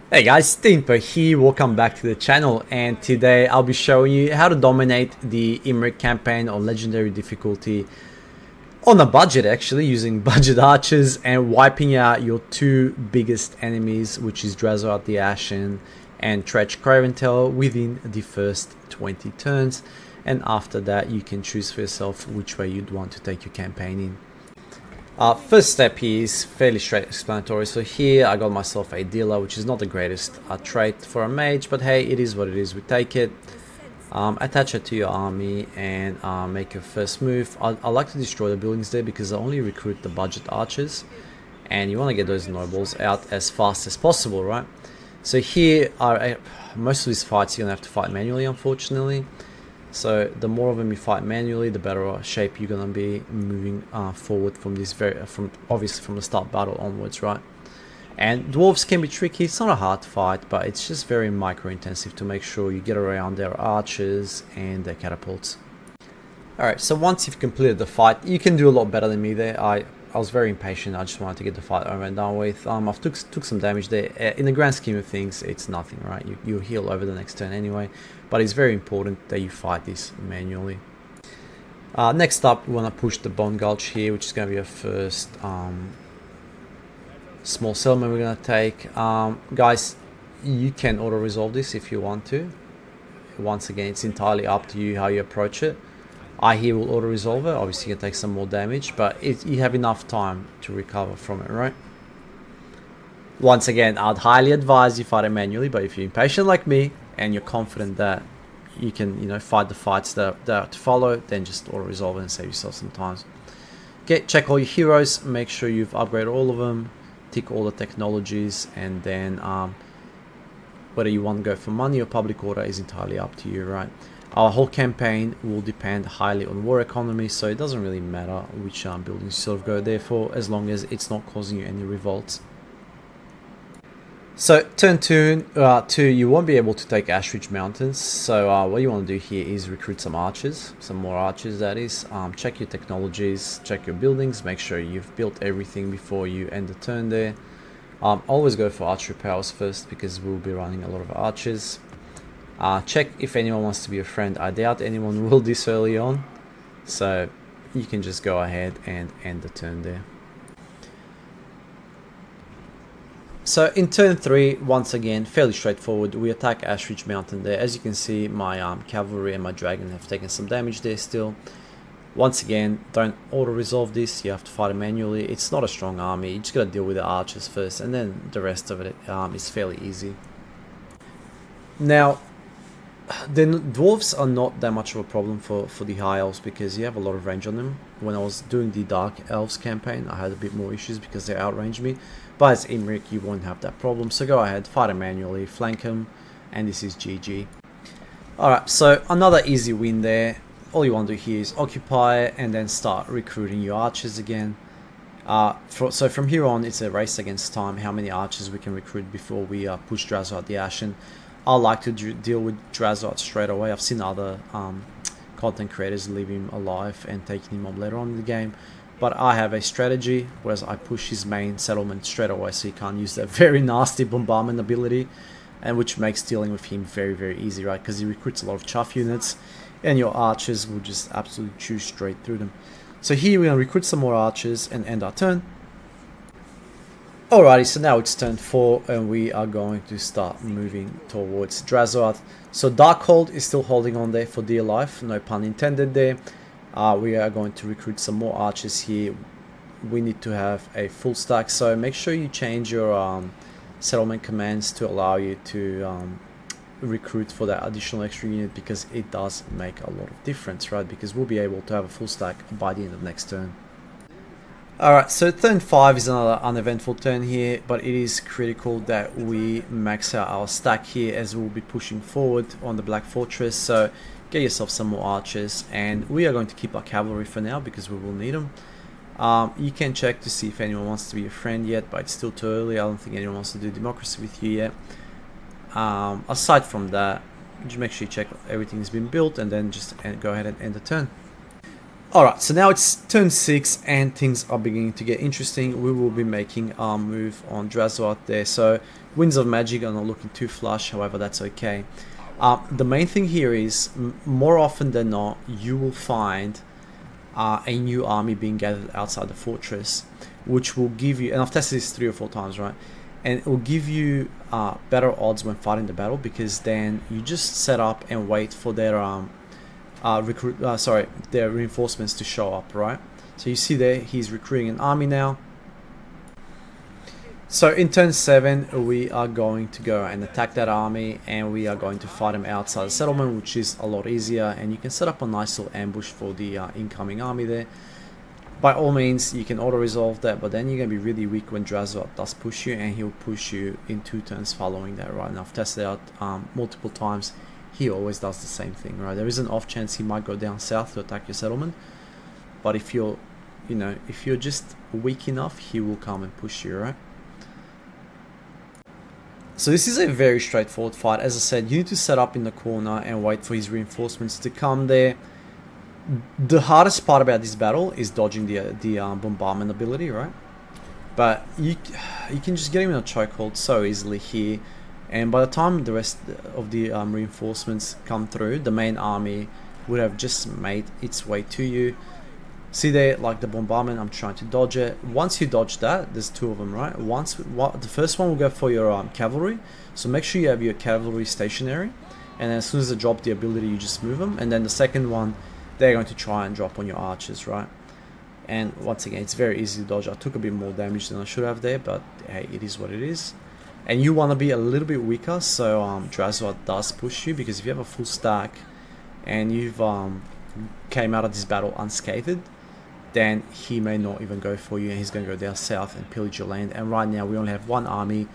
Hey guys, Stinper here, welcome back to the channel, and today I'll be showing you how to dominate the Imrik campaign on legendary difficulty on a budget, actually using budget archers and wiping out your two biggest enemies, which is Drazhoath the Ashen and Tretch Craventel, within the first 20 turns. And after that you can choose for yourself which way you'd want to take your campaign in. First step here is fairly straight explanatory. So here I got myself a dealer, which is not the greatest trait for a mage, but hey, it is what it is, we take it. Attach it to your army and make your first move. I like to destroy the buildings there because I only recruit the budget archers, and you want to get those nobles out as fast as possible, right? So here are most of these fights you're gonna have to fight manually, unfortunately. So the more of them you fight manually, the better shape you're gonna be moving forward from this obviously from the start battle onwards, right? And dwarves can be tricky. It's not a hard fight, but it's just very micro intensive to make sure you get around their archers and their catapults. Alright, so once you've completed the fight, you can do a lot better than me there. I was very impatient. I just wanted to get the fight over and done with. I've took some damage there. In the grand scheme of things, it's nothing, right? You heal over the next turn anyway, but it's very important that you fight this manually. Next up, we want to push the Bone Gulch here, which is going to be our first small settlement we're going to take. Guys, you can auto-resolve this if you want to. Once again, it's entirely up to you how you approach it. I here will auto-resolve it. Obviously you can take some more damage, but you have enough time to recover from it, right? Once again, I'd highly advise you fight it manually, but if you're impatient like me and you're confident that you can, you know, fight the fights that are to follow, then just auto-resolve it and save yourself some time. Check all your heroes, make sure you've upgraded all of them, tick all the technologies, and then whether you want to go for money or public order is entirely up to you, right? Our whole campaign will depend highly on war economy, so it doesn't really matter which buildings you sort of go there for, as long as it's not causing you any revolts. So turn 2, you won't be able to take Ashridge Mountains, so what you want to do here is recruit some archers, some more archers that is. Check your technologies, check your buildings, make sure you've built everything before you end the turn there. Always go for archery powers first, because we'll be running a lot of archers. Check if anyone wants to be a friend. I doubt anyone will this early on, so you can just go ahead and end the turn there. So in turn 3, once again, fairly straightforward, we attack Ashridge Mountain there. As you can see, my cavalry and my dragon have taken some damage there still. Once again, don't auto-resolve this, you have to fight it manually. It's not a strong army, you just gotta deal with the archers first, and then the rest of it is fairly easy. Now, the dwarves are not that much of a problem for the high elves, because you have a lot of range on them. When I was doing the dark elves campaign, I had a bit more issues because they outranged me, but as Imrik you won't have that problem, so go ahead, fight them manually, flank them, and this is GG. Alright, so another easy win there. All you want to do here is occupy and then start recruiting your archers again. So from here on, it's a race against time, how many archers we can recruit before we push Drazhoath the Ashen. I like to deal with Drazhoath straight away. I've seen other content creators leave him alive and taking him on later on in the game, but I have a strategy, whereas I push his main settlement straight away so he can't use that very nasty bombardment ability, and which makes dealing with him very, very easy, right? Because he recruits a lot of chuff units, and your archers will just absolutely chew straight through them. So here we're going to recruit some more archers and end our turn. Alrighty, so now it's turn 4 and we are going to start moving towards Drazhoath. So Darkhold is still holding on there for dear life, no pun intended there. We are going to recruit some more archers here. We need to have a full stack, so make sure you change your settlement commands to allow you to recruit for that additional extra unit, because it does make a lot of difference, right? Because we'll be able to have a full stack by the end of next turn. Alright, so turn 5 is another uneventful turn here, but it is critical that we max out our stack here, as we'll be pushing forward on the Black Fortress. So get yourself some more archers, and we are going to keep our cavalry for now because we will need them. You can check to see if anyone wants to be a friend yet, but it's still too early. I don't think anyone wants to do democracy with you yet. Aside from that, just make sure you check everything's been built, and then just go ahead and end the turn. Alright, so now it's turn 6 and things are beginning to get interesting. We will be making our move on Drazhoath there. So Winds of Magic are not looking too flush, however that's okay. The main thing here is, more often than not, you will find a new army being gathered outside the fortress, which will give you, and I've tested this 3 or 4 times, right? And it will give you better odds when fighting the battle, because then you just set up and wait for their their reinforcements to show up, right? So you see there, he's recruiting an army now. So in turn 7, we are going to go and attack that army, and we are going to fight him outside the settlement, which is a lot easier, and you can set up a nice little ambush for the incoming army there. By all means, you can auto-resolve that, but then you're going to be really weak when Drazhoath does push you, and he'll push you in 2 turns following that, right? And I've tested out multiple times. He always does the same thing, right? There is an off chance he might go down south to attack your settlement, but if you're, if you're just weak enough, he will come and push you, right? So this is a very straightforward fight. As I said, you need to set up in the corner and wait for his reinforcements to come there. The hardest part about this battle is dodging the bombardment ability, right? But you can just get him in a chokehold so easily here, and by the time the rest of the reinforcements come through, the main army would have just made its way to you. See there, like the bombardment, I'm trying to dodge it. Once you dodge that, there's 2 of them, right? The first one will go for your cavalry, so make sure you have your cavalry stationary, and then as soon as they drop the ability, you just move them. And then the second one, they're going to try and drop on your archers, right? And once again, it's very easy to dodge. I took a bit more damage than I should have there, but hey, it is what it is. And you want to be a little bit weaker, so Drazhoath does push you, because if you have a full stack and you've came out of this battle unscathed, then he may not even go for you, and he's going to go down south and pillage your land. And right now we only have 1 army.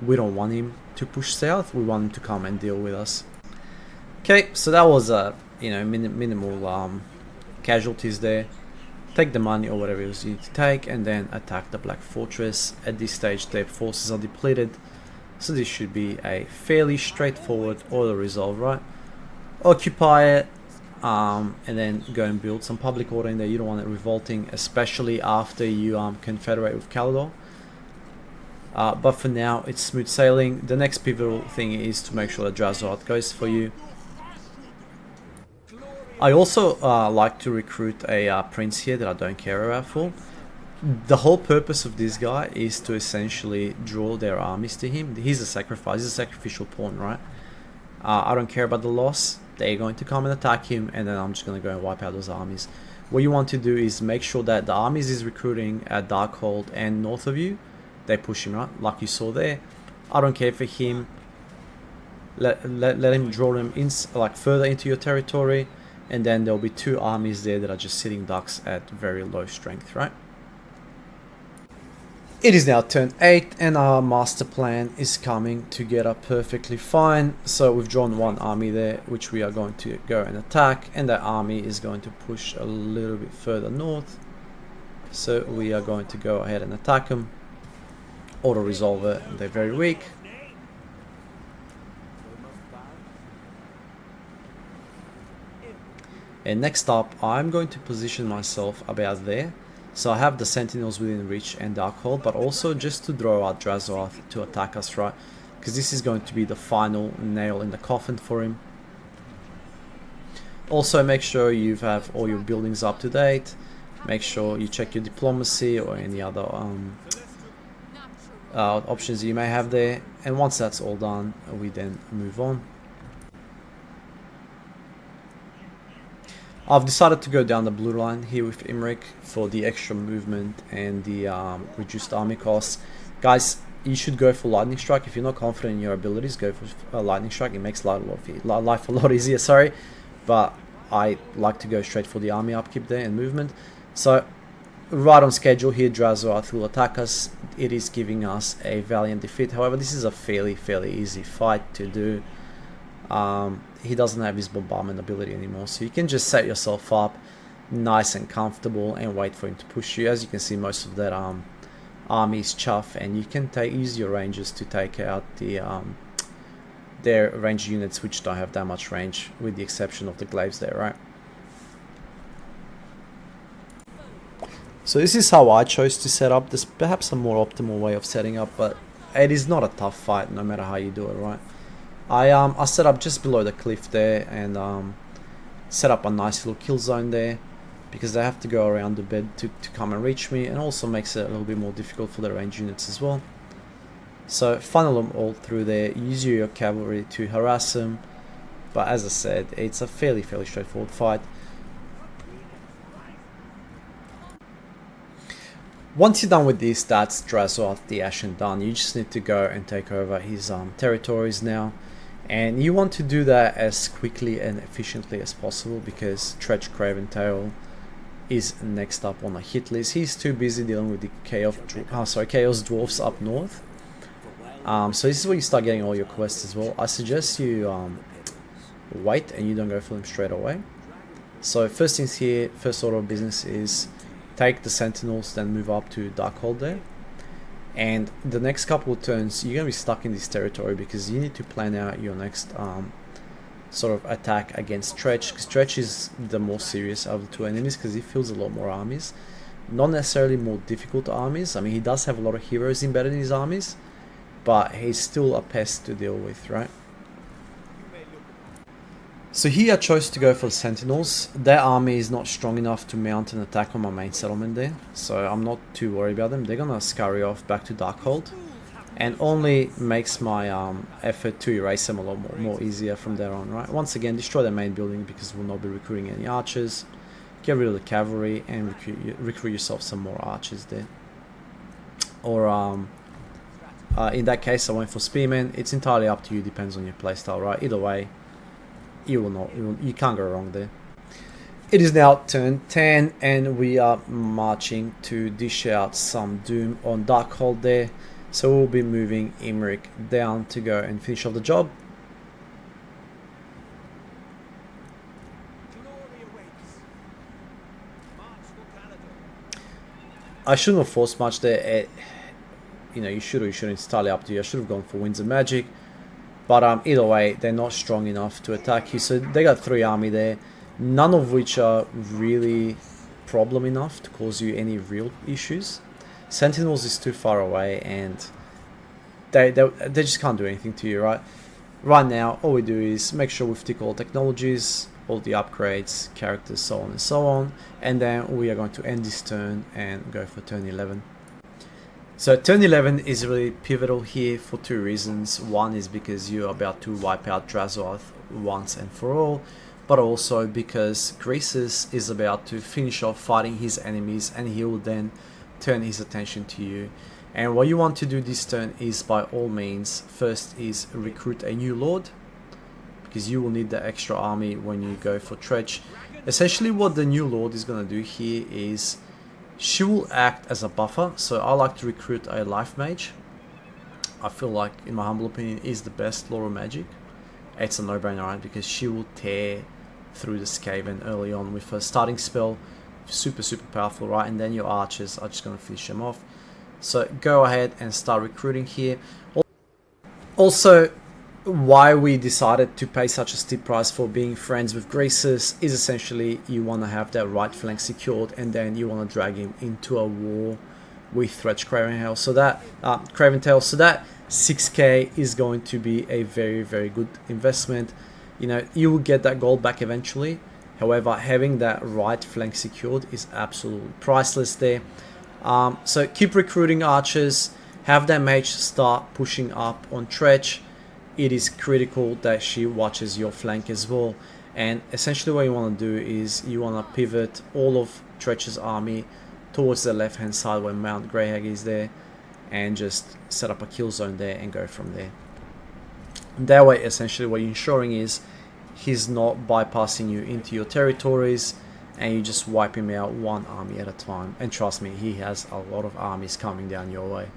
We don't want him to push south. We want him to come and deal with us. Okay, so that was minimal casualties there. Take the money or whatever it is you need to take, and then attack the Black Fortress. At this stage, their forces are depleted, so this should be a fairly straightforward auto resolve, right? Occupy it. And then go and build some public order in there. You don't want it revolting, especially after you confederate with Caledor. But for now, it's smooth sailing. The next pivotal thing is to make sure that Drazhoath goes for you. I also like to recruit a prince here that I don't care about for. The whole purpose of this guy is to essentially draw their armies to him. He's a sacrifice, he's a sacrificial pawn, right? I don't care about the loss. They're going to come and attack him, and then I'm just going to go and wipe out those armies. What you want to do is make sure that the armies is recruiting at Darkhold and north of you, they push him, right? Like you saw there. I don't care for him. Let him draw them in, like further into your territory, and then there'll be 2 armies there that are just sitting ducks at very low strength, right? It is now turn 8, and our master plan is coming together perfectly fine. So we've drawn 1 army there, which we are going to go and attack, and that army is going to push a little bit further north. So we are going to go ahead and attack them. Auto-resolve it, they're very weak. And next up, I'm going to position myself about there. So I have the sentinels within reach and Darkhold, but also just to draw out Drazhoath to attack us, right? Because this is going to be the final nail in the coffin for him. Also make sure you have all your buildings up to date. Make sure you check your diplomacy or any other options you may have there. And once that's all done, we then move on. I've decided to go down the blue line here with Imrik for the extra movement and the reduced army costs. Guys, you should go for Lightning Strike. If you're not confident in your abilities, go for Lightning Strike. It makes life a lot easier, sorry. But I like to go straight for the army upkeep there and movement. So, right on schedule here, Drazhoath will attack us. It is giving us a valiant defeat. However, this is a fairly easy fight to do. He doesn't have his bombardment ability anymore, so you can just set yourself up nice and comfortable and wait for him to push you. As you can see, most of that army is chuff, and you can use your rangers to take out the their ranged units which don't have that much range, with the exception of the glaives there, right? So this is how I chose to set up. There's perhaps a more optimal way of setting up, but it is not a tough fight no matter how you do it, right? I set up just below the cliff there and set up a nice little kill zone there because they have to go around the bed to come and reach me, and also makes it a little bit more difficult for the range units as well. So funnel them all through there, use your cavalry to harass them, but as I said, it's a fairly straightforward fight. Once you're done with this, that's Drazhoath the Ashen done. You just need to go and take over his territories now. And you want to do that as quickly and efficiently as possible because Tretch Craventail is next up on the hit list. He's too busy dealing with the Chaos Dwarfs up north. So this is where you start getting all your quests as well. I suggest you wait and you don't go for them straight away. So first things here, first order of business is take the Sentinels, then move up to Darkhold there. And the next couple of turns, you're going to be stuck in this territory because you need to plan out your next sort of attack against Tretch, because Tretch is the more serious of the two enemies because he fills a lot more armies. Not necessarily more difficult armies. I mean, he does have a lot of heroes embedded in his armies, but he's still a pest to deal with, right? So here I chose to go for the Sentinels. Their army is not strong enough to mount an attack on my main settlement there, so I'm not too worried about them. They're gonna scurry off back to Darkhold, and only makes my effort to erase them a lot more easier from there on, right? Once again, destroy their main building because we'll not be recruiting any archers. Get rid of the cavalry and recruit yourself some more archers there. Or in that case, I went for spearmen. It's entirely up to you, depends on your playstyle, right? Either way, you can't go wrong there. It is now turn 10 and we are marching to dish out some doom on Darkhold there. So we'll be moving Imrik down to go and finish off the job. I shouldn't have forced much there. You know, you should or you shouldn't. It's entirely up to you. I should have gone for Winds of Magic. But either way, they're not strong enough to attack you. So they got 3 army there, none of which are really problem enough to cause you any real issues. Sentinels is too far away and they just can't do anything to you, right? Right now, all we do is make sure we tick all technologies, all the upgrades, characters, so on and so on. And then we are going to end this turn and go for turn 11. So turn 11 is really pivotal here for 2 reasons. One is because you're about to wipe out Drazhoath once and for all, but also because Greasus is about to finish off fighting his enemies and he will then turn his attention to you. And what you want to do this turn is, by all means, first is recruit a new lord, because you will need the extra army when you go for Tretch. Essentially what the new lord is going to do here is she will act as a buffer. So I like to recruit a life mage. I feel like, in my humble opinion, is the best Law of Magic. It's a no-brainer, right? Because she will tear through the Skaven early on with her starting spell. Super powerful, right? And then your archers are just going to finish them off. So go ahead and start recruiting here. Also, why we decided to pay such a steep price for being friends with Greasus is essentially you want to have that right flank secured, and then you want to drag him into a war with Tretch Craventail. So that 6k is going to be a very good investment. You know, you will get that gold back eventually. However, having that right flank secured is absolutely priceless there. So keep recruiting archers, have that mage start pushing up on Tretch. It is critical that she watches your flank as well. And essentially what you want to do is you want to pivot all of Tretch's army towards the left hand side where Mount Greyhag is there, and just set up a kill zone there and go from there. And that way, essentially what you're ensuring is he's not bypassing you into your territories, and you just wipe him out one army at a time. And trust me, he has a lot of armies coming down your way.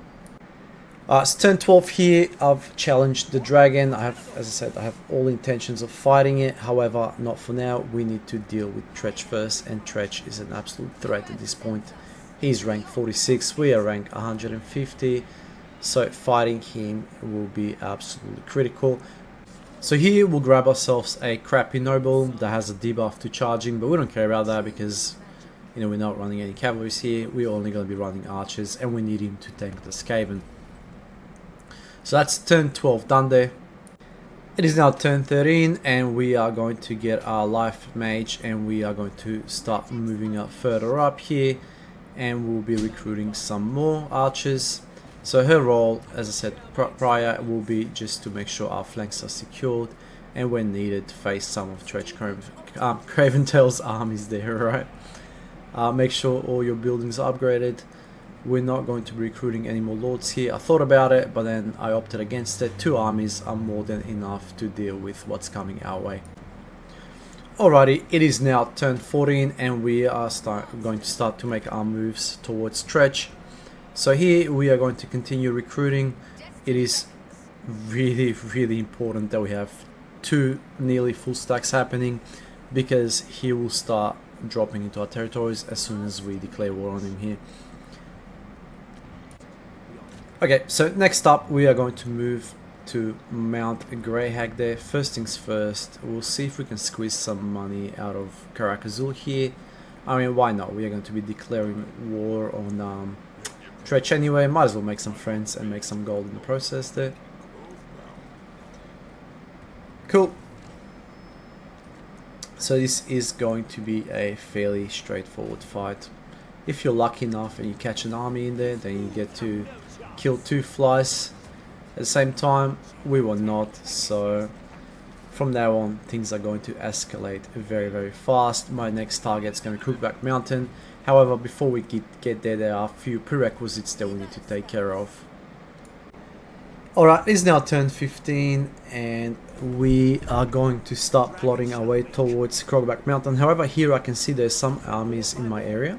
So turn 12 here, I've challenged the dragon. As I said, I have all intentions of fighting it. However, not for now. We need to deal with Tretch first, and Tretch is an absolute threat at this point. He's rank 46, we are rank 150. So fighting him will be absolutely critical. So here we'll grab ourselves a crappy noble that has a debuff to charging, but we don't care about that because, you know, we're not running any cavalries here. We're only going to be running archers, and we need him to tank the Skaven. So that's turn 12 done there. It is now turn 13 and we are going to get our life mage and we are going to start moving up further up here, and we'll be recruiting some more archers. So her role, as I said prior, will be just to make sure our flanks are secured and when needed face some of Tretch Craventail's armies there, right? Make sure all your buildings are upgraded. We're not going to be recruiting any more lords here. I thought about it, but then I opted against it. 2 armies are more than enough to deal with what's coming our way. Alrighty, it is now turn 14 and we are going to start to make our moves towards Tretch. So here we are going to continue recruiting. It is really important that we have 2 nearly full stacks happening, because he will start dropping into our territories as soon as we declare war on him here. Okay, so next up we are going to move to Mount Greyhag there. First things first, we'll see if we can squeeze some money out of Karakazul here. I mean, why not? We are going to be declaring war on Tretch anyway. Might as well make some friends and make some gold in the process there. Cool. So this is going to be a fairly straightforward fight. If you're lucky enough and you catch an army in there, then you get to kill 2 flies at the same time. We were not, so from now on things are going to escalate very fast. My next target is going to be Crookback Mountain. However, before we get there are a few prerequisites that we need to take care of. Alright, it's now turn 15 and we are going to start plotting our way towards Crookback Mountain. However, here I can see there's some armies in my area.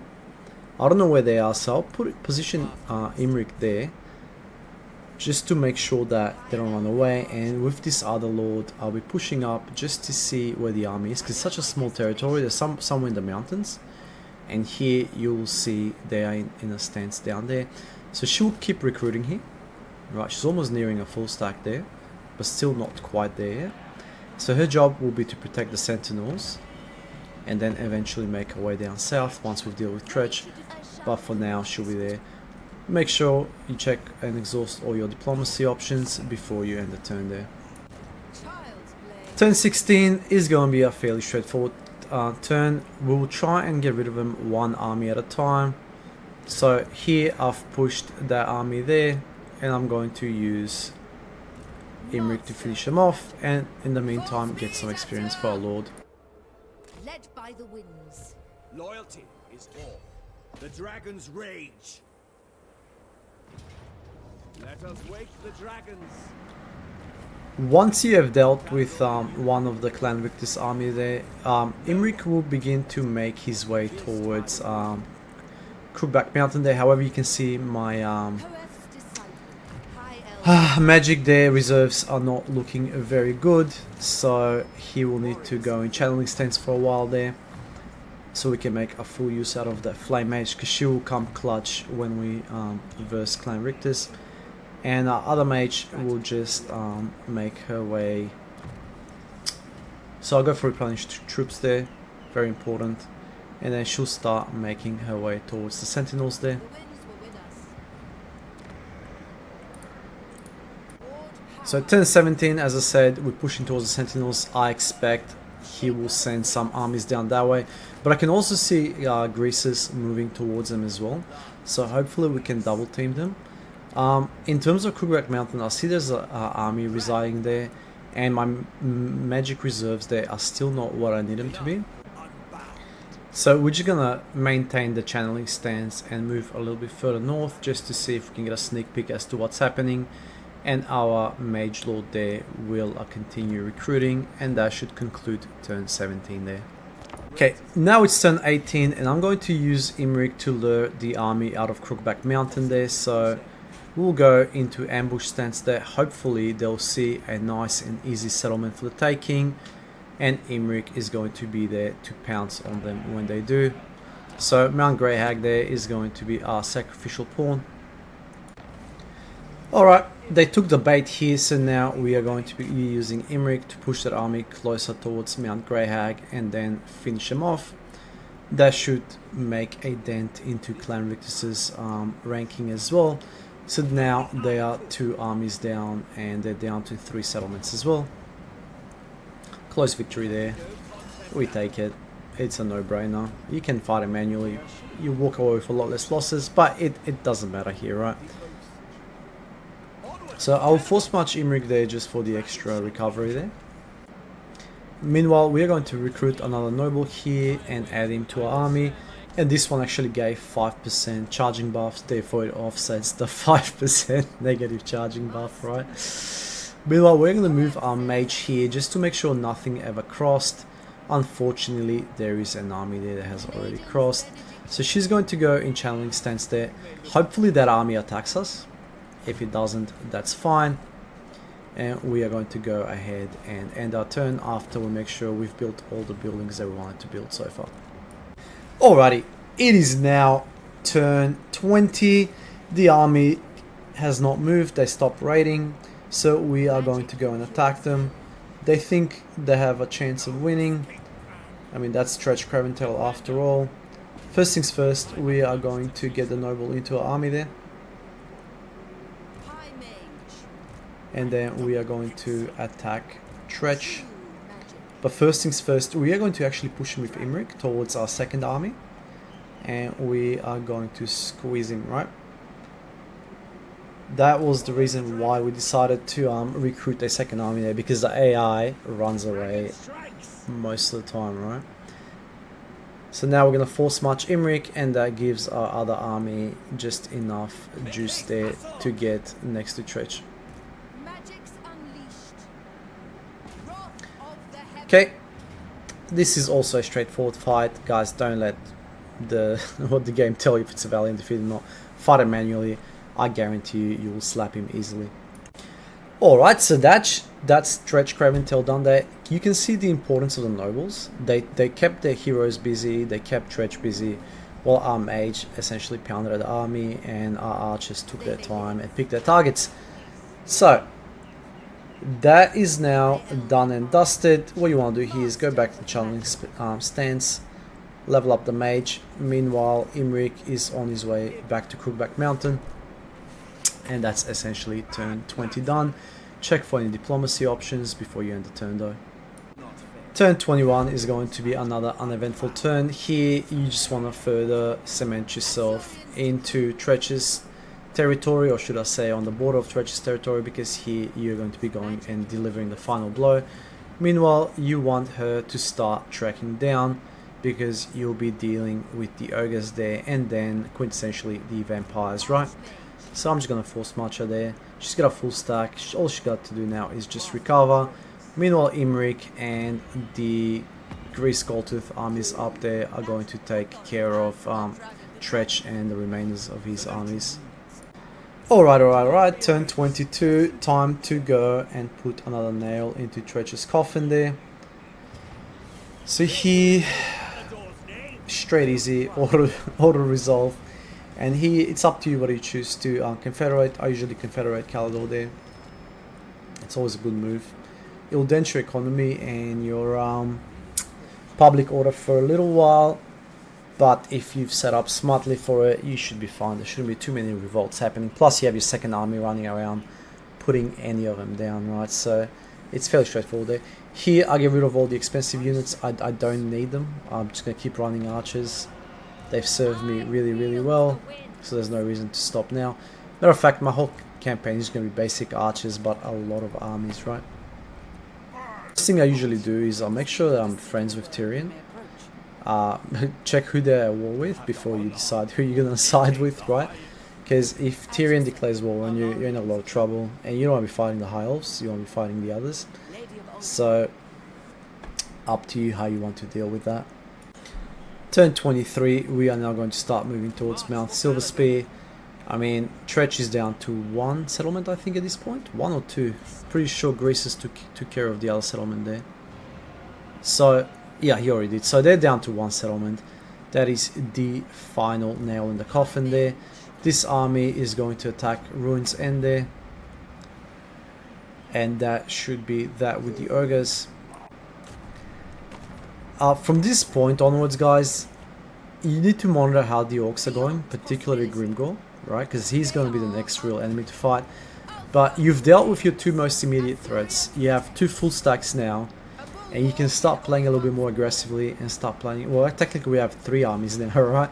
I don't know where they are, so I'll position Imrik there just to make sure that they don't run away, and with this other lord I'll be pushing up just to see where the army is, because it's such a small territory. There's somewhere in the mountains, and here you'll see they are in a stance down there. So she'll keep recruiting here, right? She's almost nearing a full stack there, but still not quite there yet. So her job will be to protect the sentinels and then eventually make her way down south once we deal with Tretch, but for now she'll be there. Make sure you check and exhaust all your diplomacy options before you end the turn there. Turn 16 is going to be a fairly straightforward turn. We'll try and get rid of them 1 army at a time. So here I've pushed that army there and I'm going to use Imrik to finish them off, and in the meantime get some experience for our lord. Led by the winds. Loyalty is all. The dragon's rage. Let us wake the dragons. Once you have dealt with one of the Clan Victus army there, Imrik will begin to make his way towards Crookback Mountain there. However, you can see my magic there reserves are not looking very good, so he will need to go in channeling stance for a while there, so we can make a full use out of that flame mage, because she will come clutch when we verse Clan Victus. And our other mage will just make her way. So I'll go for replenished troops there, very important. And then she'll start making her way towards the sentinels there. So turn 17, as I said, we're pushing towards the sentinels. I expect he will send some armies down that way. But I can also see greasers moving towards them as well. So hopefully we can double team them. In terms of Crookback Mountain, I see there's an army residing there, and my magic reserves there are still not what I need them to be. So we're just gonna maintain the channeling stance and move a little bit further north just to see if we can get a sneak peek as to what's happening. And our mage lord there will continue recruiting, and that should conclude turn 17 there. Okay, now it's turn 18 and I'm going to use Imrik to lure the army out of Crookback Mountain there. So we'll go into ambush stance there. Hopefully they'll see a nice and easy settlement for the taking, and Imrik is going to be there to pounce on them when they do. So Mount Greyhag there is going to be our sacrificial pawn. Alright, they took the bait here, so now we are going to be using Imrik to push that army closer towards Mount Greyhag and then finish them off. That should make a dent into Clan Victus's ranking as well. So now they are 2 armies down, and they're down to 3 settlements as well. Close victory there. We take it. It's a no-brainer. You can fight it manually. You walk away with a lot less losses, but it doesn't matter here, right? So I'll force march Imrik there just for the extra recovery there. Meanwhile, we are going to recruit another noble here and add him to our army. And this one actually gave 5% charging buffs, therefore it offsets the 5% negative charging buff, right? Meanwhile, we're going to move our mage here just to make sure nothing ever crossed. Unfortunately, there is an army there that has already crossed. So she's going to go in channeling stance there. Hopefully that army attacks us. If it doesn't, that's fine. And we are going to go ahead and end our turn after we make sure we've built all the buildings that we wanted to build so far. Alrighty, it is now turn 20. The army has not moved, they stopped raiding. So we are going to go and attack them. They think they have a chance of winning. I mean, that's Tretch Craventail after all. First things first, we are going to get the noble into our army there. And then we are going to attack Tretch. But first things first, we are going to actually push him with Imrik towards our second army. And we are going to squeeze him, right? That was the reason why we decided to recruit a second army there, because the AI runs away most of the time, right? So now we're going to force march Imrik, and that gives our other army just enough juice there to get next to Tretch. Okay, this is also a straightforward fight. Guys, don't let what the game tell you if it's a valiant defeat or not. Fight it manually. I guarantee you will slap him easily. Alright, so that's Tretch Craventail done there. You can see the importance of the nobles. They kept their heroes busy, they kept Tretch busy, while our mage essentially pounded at the army, and our archers took their time and picked their targets. So that is now done and dusted. What you want to do here is go back to the channeling stance, level up the mage. Meanwhile, Imrik is on his way back to Crookback Mountain. And that's essentially turn 20 done. Check for any diplomacy options before you end the turn though. Turn 21 is going to be another uneventful turn. Here you just want to further cement yourself into Tretch's territory, or should I say on the border of Tretch's territory, because here you're going to be going and delivering the final blow. Meanwhile, you want her to start tracking down, because you'll be dealing with the ogres there and then quintessentially the vampires, right? So I'm just going to force march her there. She's got a full stack. All she got to do now is just recover. Meanwhile, Imrik and the Grease Goldtooth armies up there are going to take care of Tretch and the remainders of his armies. Alright, turn 22. Time to go and put another nail into Tretch's coffin there. So here, straight easy, auto resolve. And here, it's up to you what you choose to confederate. I usually confederate Calador there. It's always a good move. It'll dent your economy and your public order for a little while. But if you've set up smartly for it, you should be fine. There shouldn't be too many revolts happening. Plus, you have your second army running around, putting any of them down, right? So, it's fairly straightforward there. Here, I get rid of all the expensive units. I don't need them. I'm just going to keep running archers. They've served me really, really well, so there's no reason to stop now. Matter of fact, my whole campaign is going to be basic archers, but a lot of armies, right? First thing I usually do is I'll make sure that I'm friends with Tyrion. Check who they're at war with before you decide who you're going to side with, right? Because if Tyrion declares war on you, you're in a lot of trouble, and you don't want to be fighting the High Elves, you want to be fighting the others. So, up to you how you want to deal with that. Turn 23, we are now going to start moving towards Mount Silverspear. I mean, Tretch is down to 1 settlement, I think, at this point. 1 or 2. Pretty sure Greases took care of the other settlement there. So, yeah, he already did. So they're down to 1 settlement. That is the final nail in the coffin there. This army is going to attack Ruin's End there. And that should be that with the ogres. From this point onwards, guys, you need to monitor how the orcs are going, particularly Grimgor, right? Because he's going to be the next real enemy to fight. But you've dealt with your two most immediate threats. You have two full stacks now, and you can start playing a little bit more aggressively and start playing. Well, technically we have 3 armies now, right?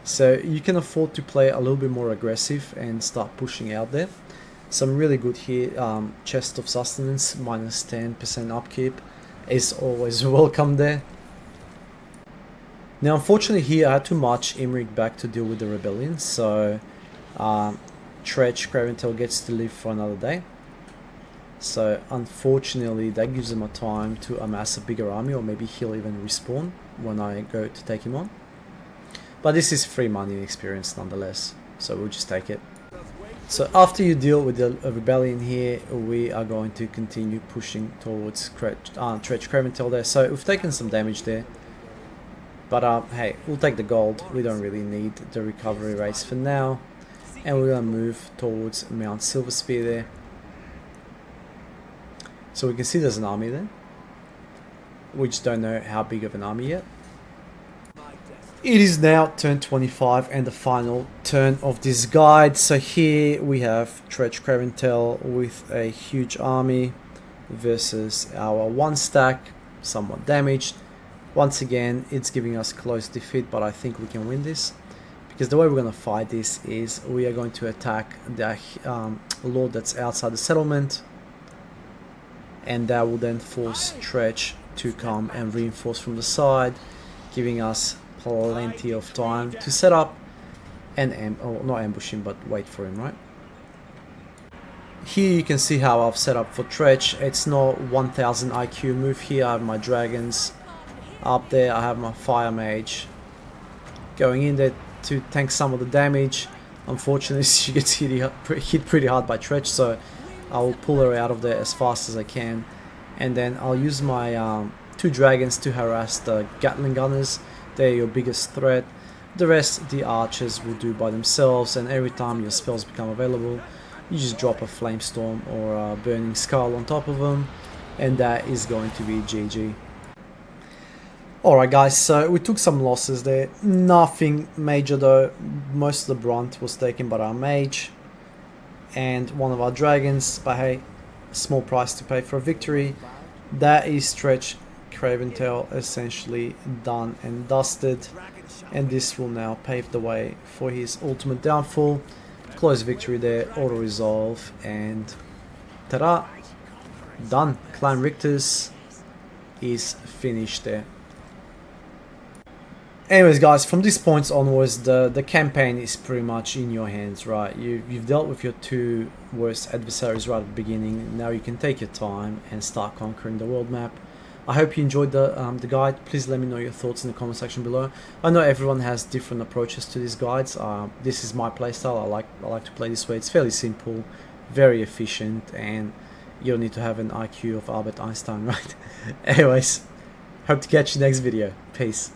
So you can afford to play a little bit more aggressive and start pushing out there. Some really good here. Chest of Sustenance, minus 10% upkeep is always welcome there. Now, unfortunately, here I had to march Imrik back to deal with the rebellion, so Tretch Craventel gets to live for another day. So unfortunately, that gives him a time to amass a bigger army, or maybe he'll even respawn when I go to take him on. But this is free money and experience nonetheless, so we'll just take it. So after you deal with the rebellion here, we are going to continue pushing towards Tretch Craventel there. So we've taken some damage there. But hey, we'll take the gold. We don't really need the recovery rates for now. And we're going to move towards Mount Silverspear there. So we can see there's an army there. We just don't know how big of an army yet. It is now turn 25 and the final turn of this guide. So here we have Tretch Craventel with a huge army versus our 1 stack, somewhat damaged. Once again, it's giving us close defeat, but I think we can win this. Because the way we're going to fight this is we are going to attack the lord that's outside the settlement. And that will then force Tretch to come and reinforce from the side, giving us plenty of time to set up and not ambush him, but wait for him, right? Here you can see how I've set up for Tretch. It's not 1000 IQ move here. I have my dragons up there. I have my fire mage going in there to tank some of the damage. Unfortunately, she gets hit pretty hard by Tretch, so I will pull her out of there as fast as I can, and then I'll use my 2 dragons to harass the Gatling gunners. They're your biggest threat. The rest, the archers will do by themselves, and every time your spells become available, you just drop a Flamestorm or a Burning Skull on top of them, and that is going to be GG. Alright guys, so we took some losses there. Nothing major though. Most of the brunt was taken by our mage and one of our dragons, but hey, small price to pay for a victory. That is Tretch Craventel essentially done and dusted, and this will now pave the way for his ultimate downfall. Close victory there, auto resolve, and ta-da! Done. Clan Richter's is finished there. Anyways guys, from this point onwards, the campaign is pretty much in your hands, right? You've dealt with your 2 worst adversaries right at the beginning. Now you can take your time and start conquering the world map. I hope you enjoyed the guide. Please let me know your thoughts in the comment section below. I know everyone has different approaches to these guides. This is my playstyle. I like to play this way. It's fairly simple, very efficient, and you don't need to have an IQ of Albert Einstein, right? Anyways, hope to catch you next video. Peace.